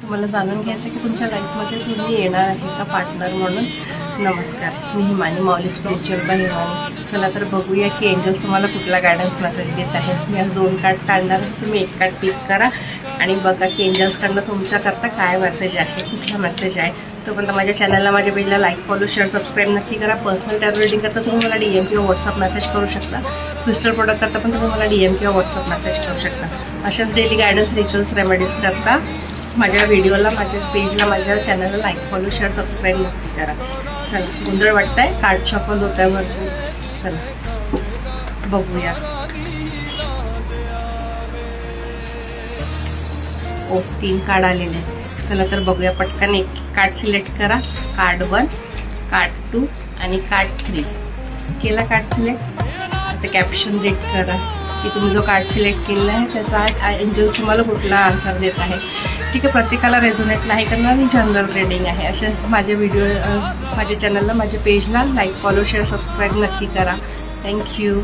तुम्हाला जाणून घ्यायचं की तुमच्या लाईफमध्ये तुम्ही येणार आहे का पार्टनर म्हणून. नमस्कार, मी हिमानी माऊली स्पिरिच्युअल बाय हिमानी. चला तर बघूया की एंजल्स तुम्हाला कुठला गायडन्स मेसेज देत आहे. मी आज 2 कार्ड काढणार आहे, तुम्ही 1 कार्ड पिक करा आणि बघा की एंजल्सकडनं तुमच्याकरता काय मेसेज आहे, कुठला मेसेज आहे. तोपर्यंत माझ्या चॅनलला, माझ्या पेजला लाईक, फॉलो, शेअर, सबस्क्राईब नक्की करा. पर्सनल टॅरो रीडिंग करता तुम्ही मला DM किंवा व्हॉट्सअप मेसेज करू शकता. क्रिस्टल प्रोडक्ट करता पण तुम्ही मला DM किंवा व्हॉट्सअप मेसेज करू शकता. अशाच डेली गायडन्स, रिच्युअल्स, रेमेडीज करता माझ्या व्हिडिओला, माझ्या पेजला, माझ्या चॅनलला लाईक, फॉलो, शेअर, सबस्क्राईब नक्की करा. चला, गोंधळ वाटतंय, कार्ड शफल होत आहे भरपूर. चला बघूया. ओ 3 कार्ड आलेले आहेत. चला तर बघूया पटकन. एक कार्ड सिलेक्ट करा. कार्ड 1, कार्ड 2 आणि कार्ड 3. केला कार्ड सिलेक्ट. आता कॅप्शन रीड करा की तुम्ही जो कार्ड सिलेक्ट केलेला आहे त्याचा एंजल तुम्हाला कुठला आन्सर देत आहे. ठीक आहे, प्रत्येकाला रेझोनेट नाही करणार, ही जनरल रीडिंग आहे. अशाच माझे व्हिडिओ, माझ्या चॅनलला, माझ्या पेजला लाईक, फॉलो, शेअर, सबस्क्राईब नक्की करा. थँक्यू.